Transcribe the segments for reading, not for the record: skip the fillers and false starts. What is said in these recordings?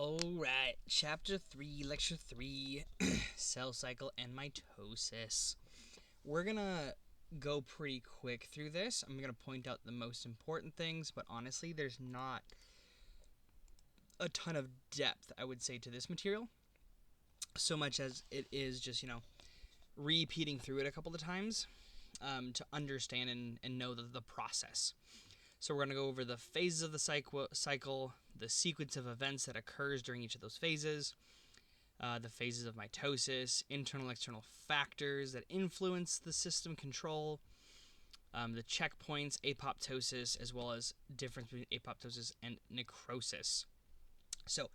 Alright, Chapter 3, Lecture 3, Cell Cycle and Mitosis. We're gonna go pretty quick through this. I'm gonna point out the most important things, but honestly, there's not a ton of depth, I would say, to this material. So much as it is just, repeating through it a couple of times to understand and know the process. So we're going to go over the phases of the cycle, the sequence of events that occurs during each of those phases, the phases of mitosis, internal and external factors that influence the system control, the checkpoints, apoptosis, as well as difference between apoptosis and necrosis. So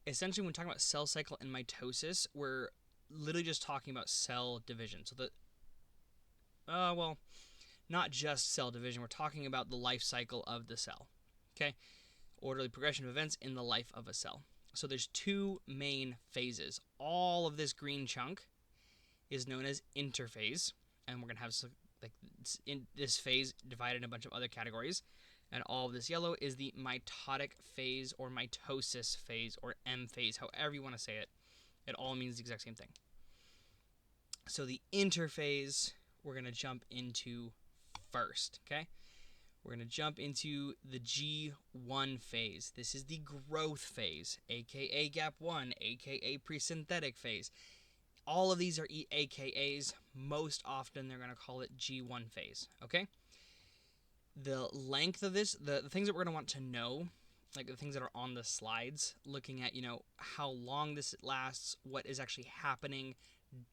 essentially when we're talking about cell cycle and mitosis, we're literally just talking about cell division. So not just cell division, we're talking about the life cycle of the cell, okay? Orderly progression of events in the life of a cell. So there's two main phases. All of this green chunk is known as interphase, and we're going to have in this phase divided in a bunch of other categories, and all of this yellow is the mitotic phase or mitosis phase or M phase, however you want to say it. It all means the exact same thing. So the interphase we're going to jump into first, okay? We're going to jump into the G1 phase. This is the growth phase, aka gap 1, aka presynthetic phase. All of these are AKAs. Most often they're going to call it G1 phase, okay? The length of this, the things that we're going to want to know, like the things that are on the slides, looking at, how long this lasts, what is actually happening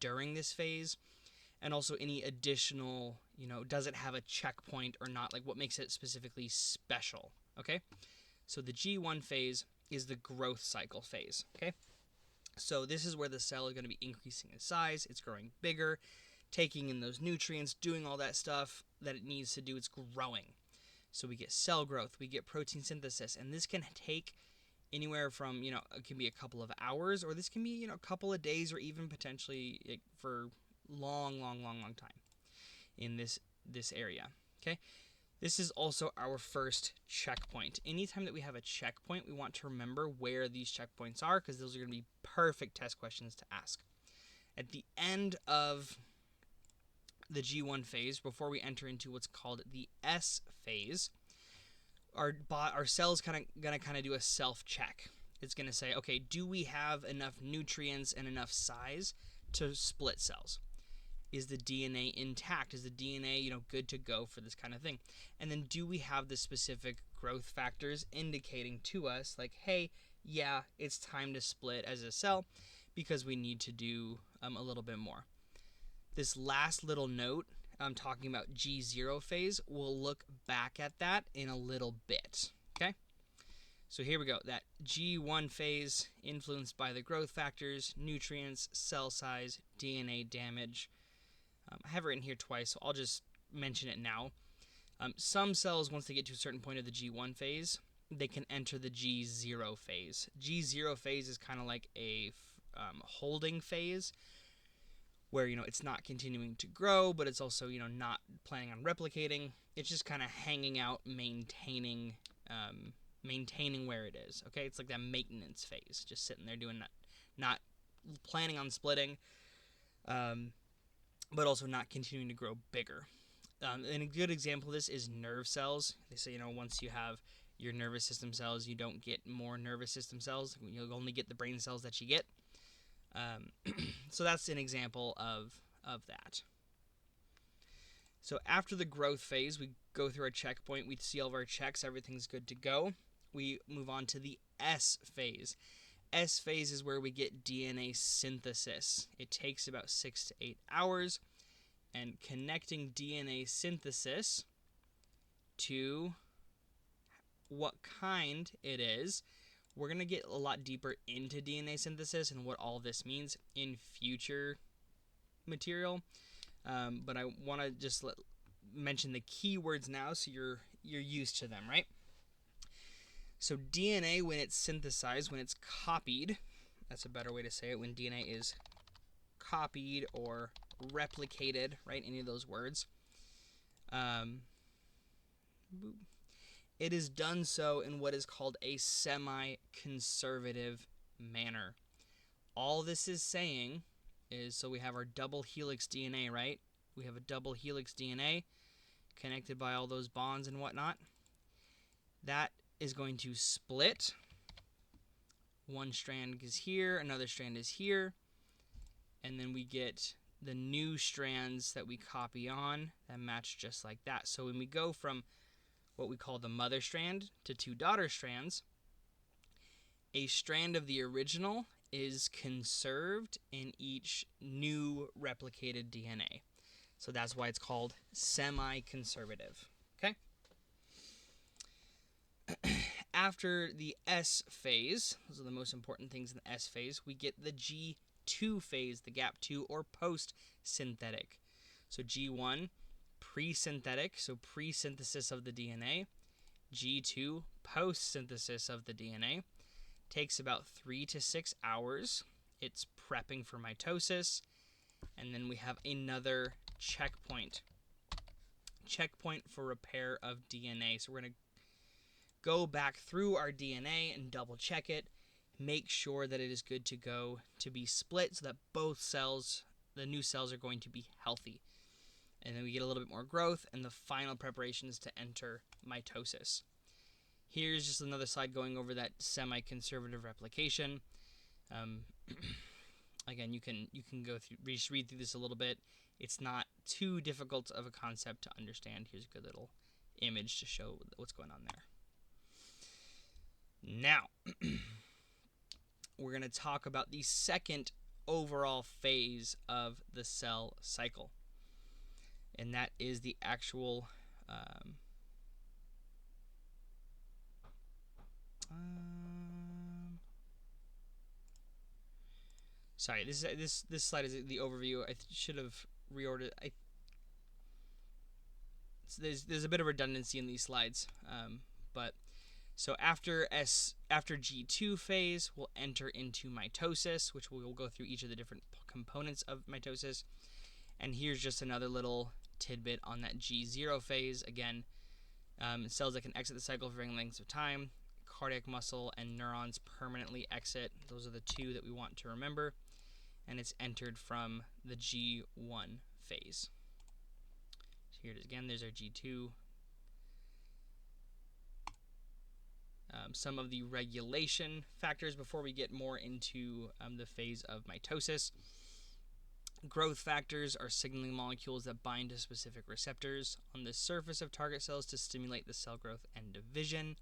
during this phase, and also any additional, does it have a checkpoint or not, like what makes it specifically special, okay? So the G1 phase is the growth cycle phase, okay? So this is where the cell is going to be increasing in size, it's growing bigger, taking in those nutrients, doing all that stuff that it needs to do, it's growing. So we get cell growth, we get protein synthesis, and this can take anywhere from, it can be a couple of hours, or this can be, a couple of days, or even potentially for long time in this area, okay? This is also our first checkpoint. Anytime that we have a checkpoint, we want to remember where these checkpoints are, because those are going to be perfect test questions to ask. At the end of the G1 phase, before we enter into what's called the S phase, our cell's going to do a self-check. It's going to say, okay, do we have enough nutrients and enough size to split cells? Is the DNA intact? Is the DNA, good to go for this kind of thing? And then do we have the specific growth factors indicating to us, like, hey, yeah, it's time to split as a cell because we need to do a little bit more. This last little note, I'm talking about G0 phase, we'll look back at that in a little bit, okay? So here we go, that G1 phase influenced by the growth factors, nutrients, cell size, DNA damage. I have it written here twice, so I'll just mention it now. Some cells, once they get to a certain point of the G1 phase, they can enter the G0 phase. G0 phase is kind of like a holding phase, where, it's not continuing to grow, but it's also, not planning on replicating. It's just kind of hanging out, maintaining where it is, okay? It's like that maintenance phase, just sitting there doing that, not planning on splitting, but also not continuing to grow bigger. And a good example of this is nerve cells. They say, once you have your nervous system cells, you don't get more nervous system cells. You'll only get the brain cells that you get. So that's an example of that. So after the growth phase, we go through our checkpoint. We see all of our checks. Everything's good to go. We move on to the S phase. S phase is where we get DNA synthesis. It takes about 6 to 8 hours, and connecting DNA synthesis to what kind it is, we're going to get a lot deeper into DNA synthesis and what all this means in future material, but I want to just mention the keywords now so you're used to them, right? So DNA, when it's synthesized, when it's copied, that's a better way to say it, when DNA is copied or replicated, right, any of those words, it is done so in what is called a semi-conservative manner. All this is saying is, so we have our double helix DNA, right? We have a double helix DNA connected by all those bonds and whatnot. That is going to split. One strand is here, another strand is here, and then we get the new strands that we copy on that match just like that. So when we go from what we call the mother strand to two daughter strands, a strand of the original is conserved in each new replicated DNA. So that's why it's called semi-conservative. Okay? After the S phase, those are the most important things in the S phase, we get the G2 phase, the gap 2, or post-synthetic. So G1, pre-synthetic, so pre-synthesis of the DNA. G2, post-synthesis of the DNA. Takes about 3 to 6 hours. It's prepping for mitosis. And then we have another checkpoint for repair of DNA. So we're going to go back through our DNA and double check it, make sure that it is good to go to be split so that both cells, the new cells, are going to be healthy. And then we get a little bit more growth, and the final preparations to enter mitosis. Here's just another slide going over that semi-conservative replication. Again, you can go through, just read through this a little bit. It's not too difficult of a concept to understand. Here's a good little image to show what's going on there. Now, we're going to talk about the second overall phase of the cell cycle, and that is the actual sorry, this slide is the overview. I should have reordered. There's a bit of redundancy in these slides, but so after G2 phase, we'll enter into mitosis, which we will go through each of the different components of mitosis. And here's just another little tidbit on that G0 phase. Again, cells that can exit the cycle for varying lengths of time, cardiac muscle and neurons permanently exit. Those are the two that we want to remember. And it's entered from the G1 phase. So here it is again. There's our G2. Some of the regulation factors before we get more into the phase of mitosis. Growth factors are signaling molecules that bind to specific receptors on the surface of target cells to stimulate the cell growth and division.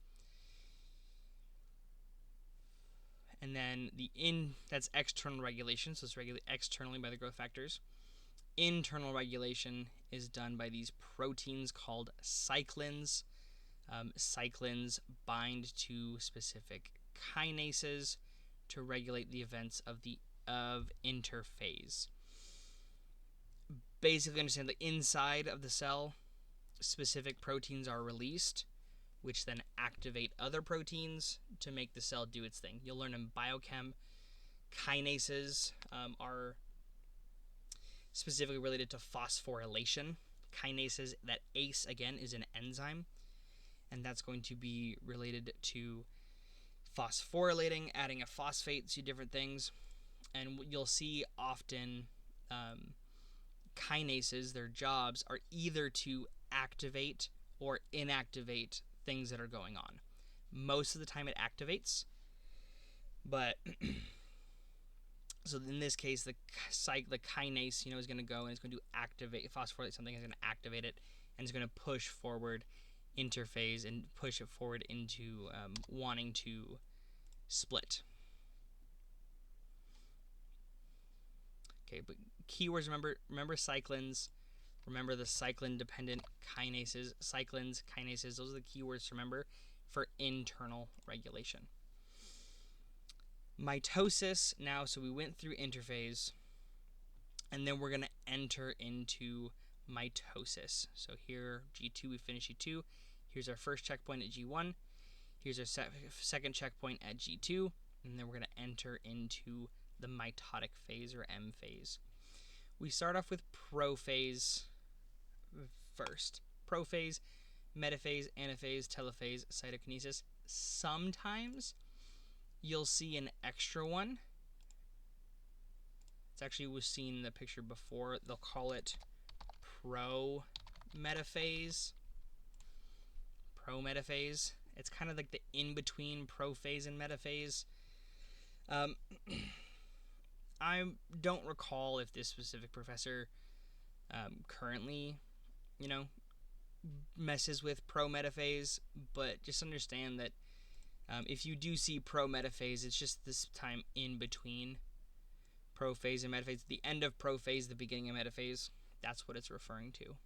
And then that's external regulation, so it's regulated externally by the growth factors. Internal regulation is done by these proteins called cyclins. Cyclins bind to specific kinases to regulate the events of interphase. Basically, understand the inside of the cell, specific proteins are released, which then activate other proteins to make the cell do its thing. You'll learn in biochem, kinases are specifically related to phosphorylation. Kinases, that ACE again is an enzyme, and that's going to be related to phosphorylating, adding a phosphate to different things. And you'll see often kinases, their jobs are either to activate or inactivate things that are going on. Most of the time it activates, but so in this case the kinase is going to go and it's going to activate, phosphorylate something, is going to activate it, and it's going to push forward interphase and push it forward into wanting to split. Okay, but keywords, remember cyclins, remember the cyclin-dependent kinases, cyclins, kinases, those are the keywords to remember for internal regulation. Mitosis now, so we went through interphase, and then we're going to enter into mitosis. So here, G2, we finished G2. Here's our first checkpoint at G1. Here's our second checkpoint at G2. And then we're going to enter into the mitotic phase, or M phase. We start off with prophase first. Prophase metaphase, anaphase, telophase, cytokinesis. Sometimes you'll see an extra one. It's actually was seen in the picture before. They'll call it prometaphase. Prometaphase. It's kind of like the in-between prophase and metaphase. I don't recall if this specific professor currently, messes with prometaphase, but just understand that if you do see prometaphase, it's just this time in between prophase and metaphase. The end of prophase, the beginning of metaphase. That's what it's referring to.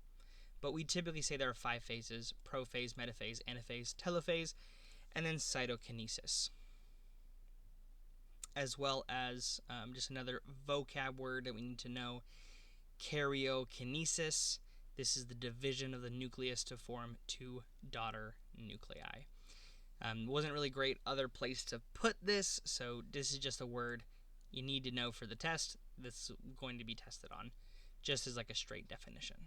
But we typically say there are 5 phases: prophase, metaphase, anaphase, telophase, and then cytokinesis. As well as just another vocab word that we need to know, karyokinesis. This is the division of the nucleus to form 2 daughter nuclei. Wasn't really great other place to put this, so this is just a word you need to know for the test. This is going to be tested on, just as like a straight definition.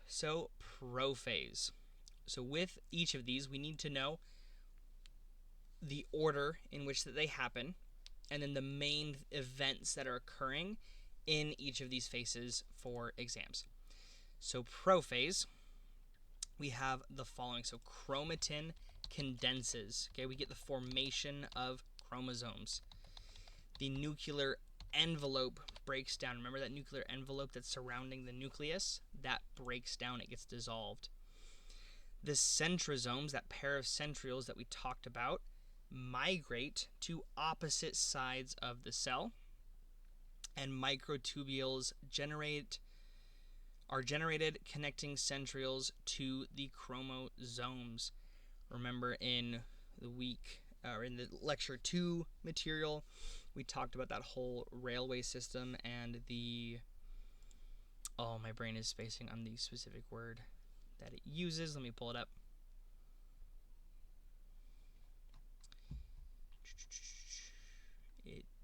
So, prophase. So with each of these, we need to know the order in which that they happen, and then the main events that are occurring in each of these phases for exams. So prophase, we have the following. So chromatin condenses. Okay, we get the formation of chromosomes. The nuclear envelope breaks down. Remember that nuclear envelope that's surrounding the nucleus? That breaks down, it gets dissolved. The centrosomes, that pair of centrioles that we talked about, migrate to opposite sides of the cell, and microtubules are generated connecting centrioles to the chromosomes. Remember in the lecture 2 material, we talked about that whole railway system and my brain is spacing on the specific word that it uses. Let me pull it up.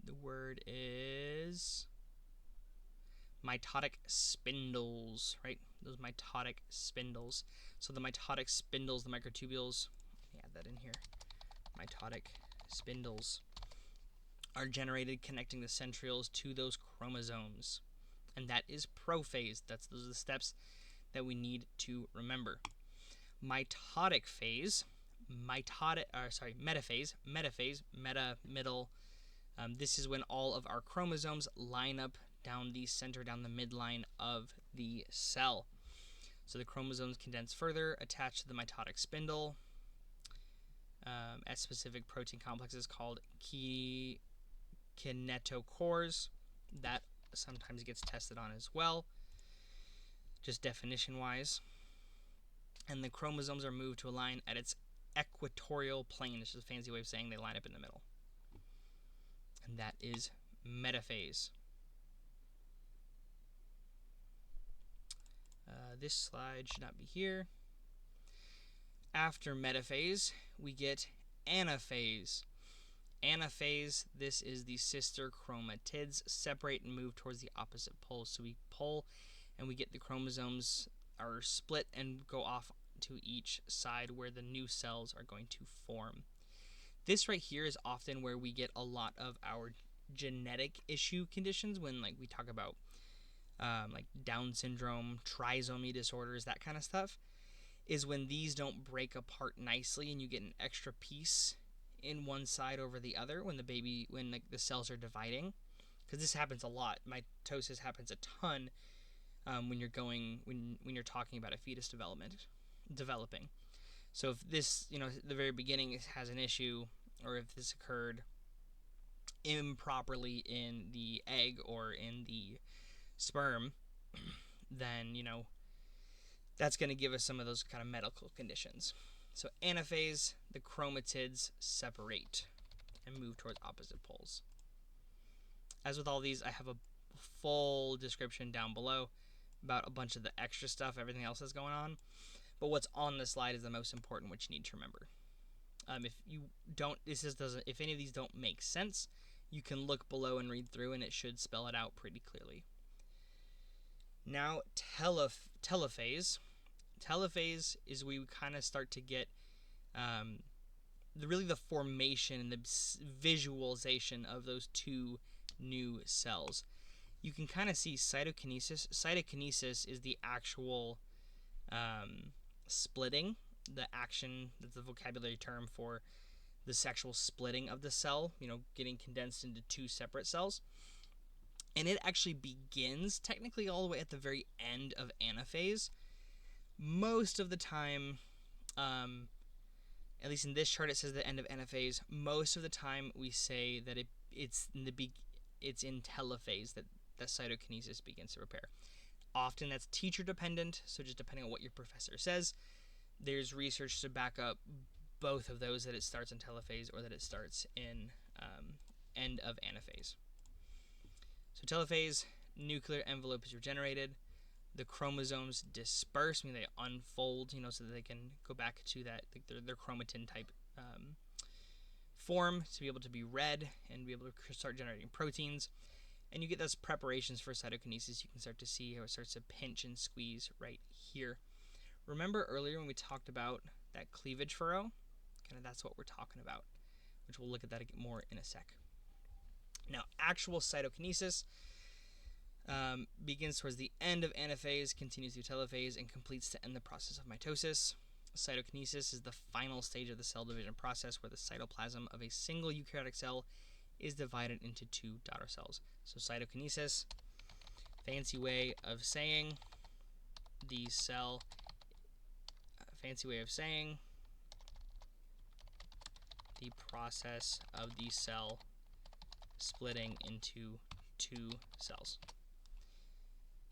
The word is mitotic spindles, right? Those mitotic spindles. So the mitotic spindles, the microtubules, let me add that in here. Mitotic spindles are generated connecting the centrioles to those chromosomes. And that is prophase. Those are the steps that we need to remember. Mitotic phase, metaphase, meta, middle. This is when all of our chromosomes line up down the midline of the cell. So the chromosomes condense further, attach to the mitotic spindle at specific protein complexes called kinetochores. That sometimes gets tested on as well, just definition-wise. And the chromosomes are moved to align at its equatorial plane. This is a fancy way of saying they line up in the middle. And that is metaphase. This slide should not be here. After metaphase, we get anaphase. Anaphase, this is the sister chromatids separate and move towards the opposite poles. So we pull and we get the chromosomes are split and go off to each side where the new cells are going to form. This right here is often where we get a lot of our genetic issue conditions when we talk about like Down syndrome, trisomy disorders, that kind of stuff, is when these don't break apart nicely and you get an extra piece in one side over the other when the cells are dividing, because this happens a lot. Mitosis happens a ton when you're talking about a fetus developing. So if this, at the very beginning has an issue, or if this occurred improperly in the egg or in the sperm, then, that's going to give us some of those kind of medical conditions. So anaphase, the chromatids separate and move towards opposite poles. As with all these, I have a full description down below about a bunch of the extra stuff, everything else that's going on. But what's on the slide is the most important, which you need to remember. If any of these don't make sense, you can look below and read through, and it should spell it out pretty clearly. Now, telophase. Telophase is we kind of start to get really the formation and the visualization of those two new cells. You can kind of see cytokinesis. Cytokinesis is the actual splitting, the action, that's the vocabulary term for the sexual splitting of the cell, getting condensed into two separate cells. And it actually begins technically all the way at the very end of anaphase. Most of the time, at least in this chart, it says the end of anaphase. Most of the time, we say that it's in telophase that cytokinesis begins to repair. Often that's teacher dependent, so just depending on what your professor says. There's research to back up both of those, that it starts in telophase or that it starts in end of anaphase. So telophase, nuclear envelope is regenerated. The chromosomes disperse, meaning they unfold, so that they can go back to that, their chromatin type form to be able to be read and be able to start generating proteins. And you get those preparations for cytokinesis. You can start to see how it starts to pinch and squeeze right here. Remember earlier when we talked about that cleavage furrow? Kind of that's what we're talking about, which we'll look at that more in a sec. Now, actual cytokinesis begins towards the end of anaphase, continues through telophase, and completes to end the process of mitosis. Cytokinesis is the final stage of the cell division process, where the cytoplasm of a single eukaryotic cell is divided into two daughter cells. So cytokinesis, fancy way of saying the cell, the process of the cell splitting into two cells.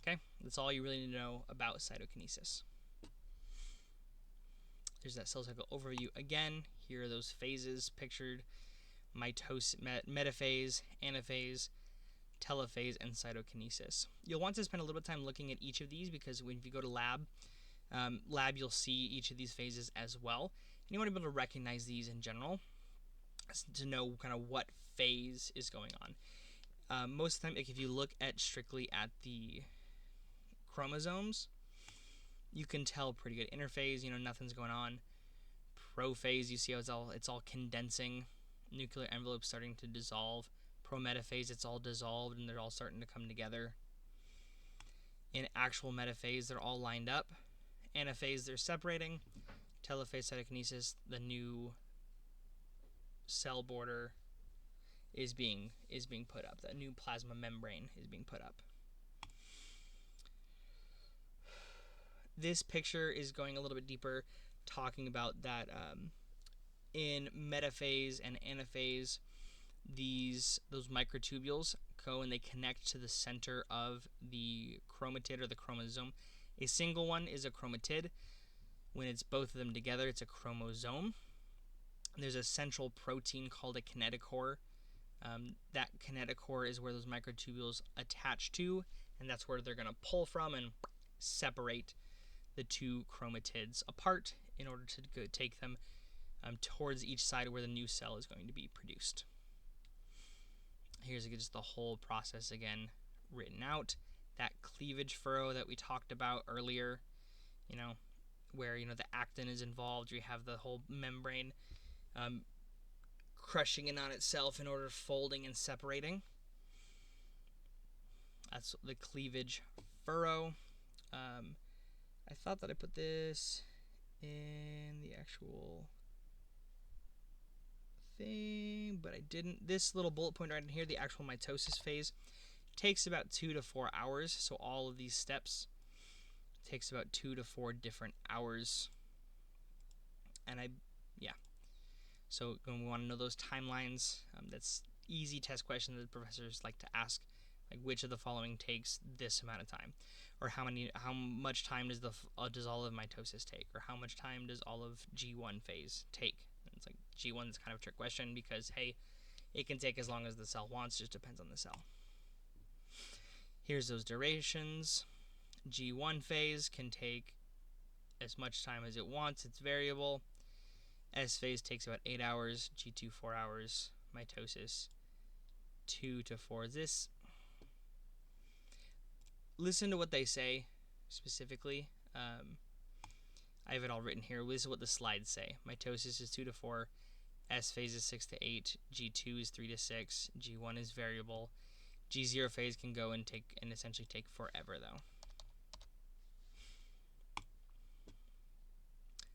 Okay, that's all you really need to know about cytokinesis. There's that cell cycle overview again. Here are those phases pictured: mitosis, metaphase, anaphase, telophase, and cytokinesis. You'll want to spend a little bit of time looking at each of these, because if you go to lab, you'll see each of these phases as well. And you want to be able to recognize these in general to know kind of what phase is going on. Most of the time, if you look strictly at the chromosomes, you can tell pretty good. Interphase, nothing's going on. Prophase, you see how it's all condensing. Nuclear envelope starting to dissolve. Prometaphase, it's all dissolved and they're all starting to come together. In actual metaphase, they're all lined up. Anaphase, they're separating. Telophase, cytokinesis, the new cell border is being put up. That new plasma membrane is being put up. This picture is going a little bit deeper, talking about that in metaphase and anaphase, those microtubules go and they connect to the center of the chromatid or the chromosome. A single one is a chromatid. When it's both of them together, it's a chromosome. There's a central protein called a kinetochore. That kinetochore is where those microtubules attach to, and that's where they're going to pull from and separate the two chromatids apart in order to take them towards each side where the new cell is going to be produced. Here's just the whole process again written out. That cleavage furrow that we talked about earlier, where the actin is involved. You have the whole membrane crushing in on itself in order of folding and separating. That's the cleavage furrow. I thought that I put this in the actual thing, but I didn't. This little bullet point right in here, the actual mitosis phase, takes about 2 to 4 hours. So all of these steps takes about 2 to 4 different hours. And so when we want to know those timelines, that's easy test question that the professors like to ask, like which of the following takes this amount of time, or how much time does all of mitosis take, or how much time does all of G1 phase take? And it's like G1 is kind of a trick question because hey, it can take as long as the cell wants, just depends on the cell. Here's those durations. G1 phase can take as much time as it wants, it's variable. S phase takes about 8 hours, G2 4 hours, mitosis 2 to 4. listen to what they say specifically. I have it all written here. This is what the slides say. Mitosis is 2 to 4. S phase is 6 to 8. G2 is 3 to 6. G1 is variable. G0 phase can go and essentially take forever, though.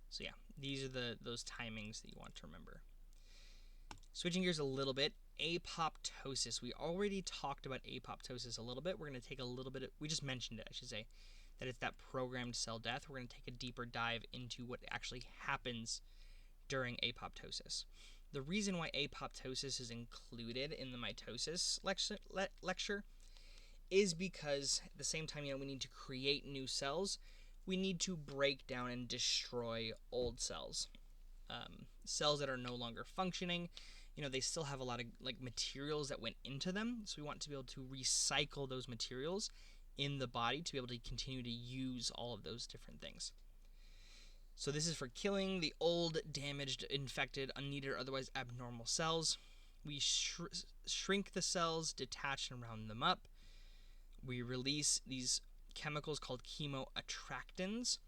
So yeah, these are those timings that you want to remember. Switching gears a little bit, apoptosis. We already talked about apoptosis a little bit. We're going to take a little bit we just mentioned it, I should say, that it's that programmed cell death. We're going to take a deeper dive into what actually happens during apoptosis. The reason why apoptosis is included in the mitosis lecture is because at the same time, we need to create new cells. We need to break down and destroy old cells. Cells that are no longer functioning, they still have a lot of materials that went into them. So we want to be able to recycle those materials in the body to be able to continue to use all of those different things. So this is for killing the old, damaged, infected, unneeded, or otherwise abnormal cells. We shrink the cells, detach and round them up. We release these chemicals called chemoattractants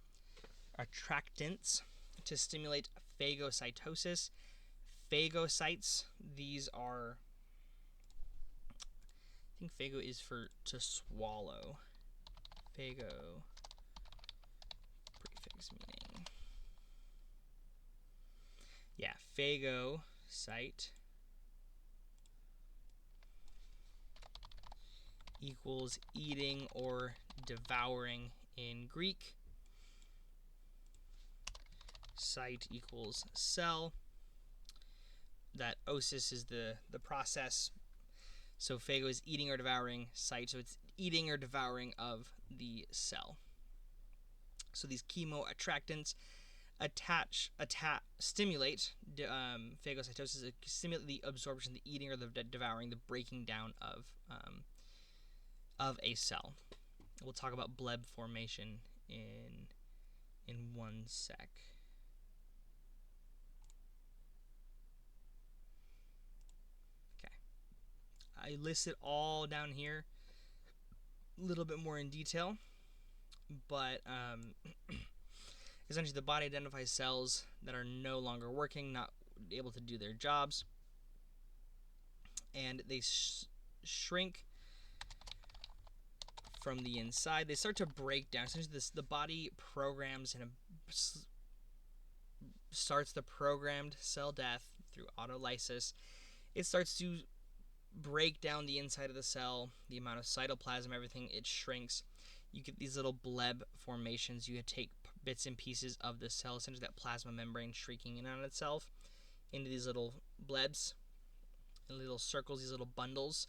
to stimulate phagocytosis. Phagocytes, these are, I think phago is for to swallow. Phago, prefix meaning. Yeah, phagocyte equals eating or devouring in Greek. Cyte equals cell. That osis is the process. So phago is eating or devouring. Cyte, so it's eating or devouring of the cell. So these chemoattractants stimulate phagocytosis, stimulate the absorption, the eating or the devouring, the breaking down of a cell. We'll talk about bleb formation in one sec. Okay, I list it all down here, a little bit more in detail, but essentially the body identifies cells that are no longer working, not able to do their jobs, and they shrink from the inside. They start to break down. Essentially, the body programs and starts the programmed cell death through autolysis. It starts to break down the inside of the cell, the amount of cytoplasm, everything. It shrinks. You get these little bleb formations. You take bits and pieces of the cell, essentially that plasma membrane shrinking in on itself into these little blebs, little circles, these little bundles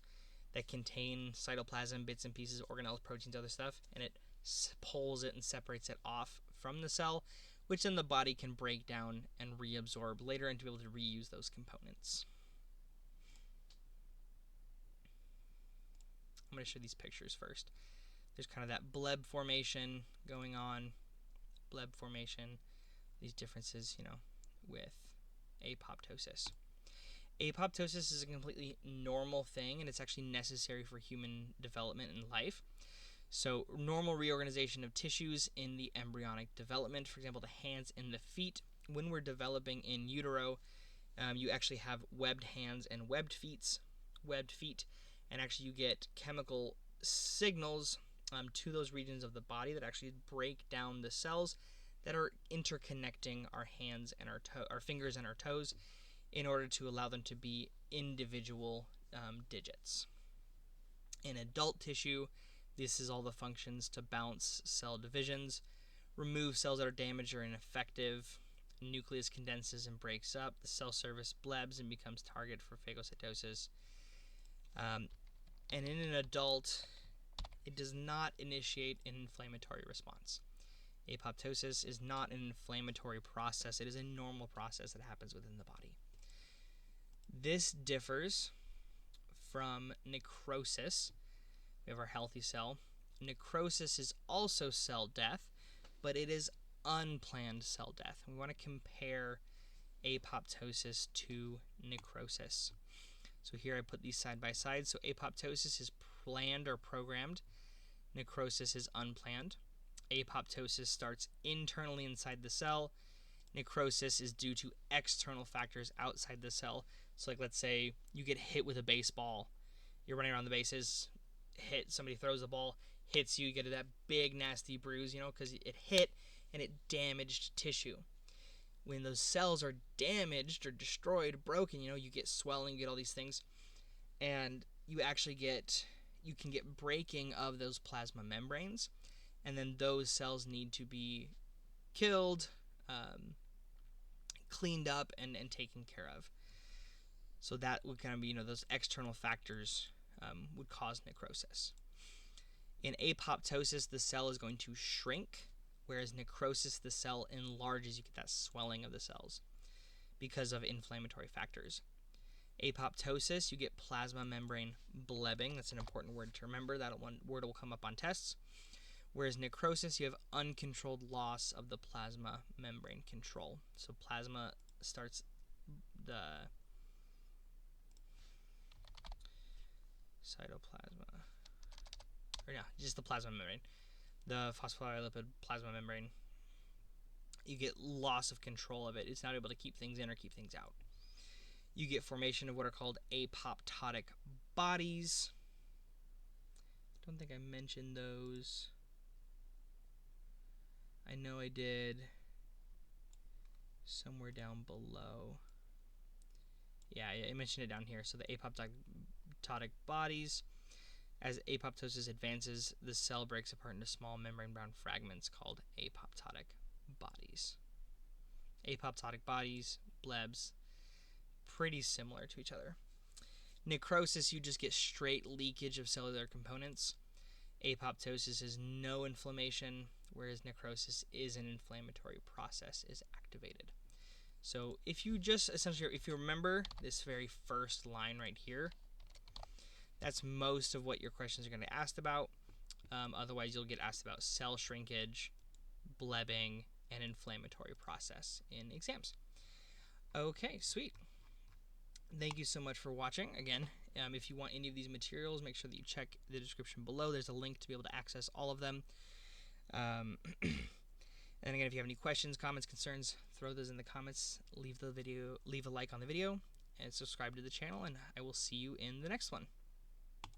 that contain cytoplasm, bits and pieces, organelles, proteins, other stuff, and it pulls it and separates it off from the cell, which then the body can break down and reabsorb later and to be able to reuse those components. I'm going to show these pictures first. There's kind of that bleb formation going on, bleb formation, these differences, with apoptosis. Apoptosis is a completely normal thing, and it's actually necessary for human development in life. So normal reorganization of tissues in the embryonic development, for example, the hands and the feet. When we're developing in utero, you actually have webbed hands and webbed feet, and actually you get chemical signals to those regions of the body that actually break down the cells that are interconnecting our hands and our fingers and our toes in order to allow them to be individual digits. In adult tissue, this is all the functions to balance cell divisions, remove cells that are damaged or ineffective, nucleus condenses and breaks up, the cell surface blebs and becomes target for phagocytosis. And in an adult, it does not initiate an inflammatory response. Apoptosis is not an inflammatory process. It is a normal process that happens within the body. This differs from necrosis. We have our healthy cell. Necrosis is also cell death, but it is unplanned cell death. We want to compare apoptosis to necrosis. So here I put these side by side. So apoptosis is planned or programmed Necrosis is unplanned. Apoptosis starts internally inside the cell. Necrosis is due to external factors outside the cell. So like, let's say you get hit with a baseball, you're running around the bases, somebody throws the ball, hits you, you get that big nasty bruise, because it hit and it damaged tissue. When those cells are damaged or destroyed, broken, you get swelling, you get all these things, and you can get breaking of those plasma membranes, and then those cells need to be killed, cleaned up, and taken care of. So that would kind of be, those external factors would cause necrosis. In apoptosis, the cell is going to shrink, whereas necrosis, the cell enlarges. You get that swelling of the cells because of inflammatory factors. Apoptosis, you get plasma membrane blebbing. That's an important word to remember. That one word will come up on tests. Whereas necrosis, you have uncontrolled loss of the plasma membrane control. So plasma starts the cytoplasma, or yeah, just the plasma membrane, the phospholipid plasma membrane. You get loss of control of it. It's not able to keep things in or keep things out. You get formation of what are called apoptotic bodies. I don't think I mentioned those. I know I did somewhere down below. Yeah, I mentioned it down here. So the apoptotic bodies, as apoptosis advances, the cell breaks apart into small membrane-bound fragments called apoptotic bodies. Apoptotic bodies, blebs, pretty similar to each other. Necrosis, you just get straight leakage of cellular components. Apoptosis is no inflammation, whereas necrosis is an inflammatory process is activated. So if you remember this very first line right here, that's most of what your questions are going to be asked about. Otherwise, you'll get asked about cell shrinkage, blebbing, and inflammatory process in exams. Okay, sweet. Thank you so much for watching. Again, if you want any of these materials, make sure that you check the description below. There's a link to be able to access all of them. And again, if you have any questions, comments, concerns, throw those in the comments. Leave a like on the video, and subscribe to the channel, and I will see you in the next one.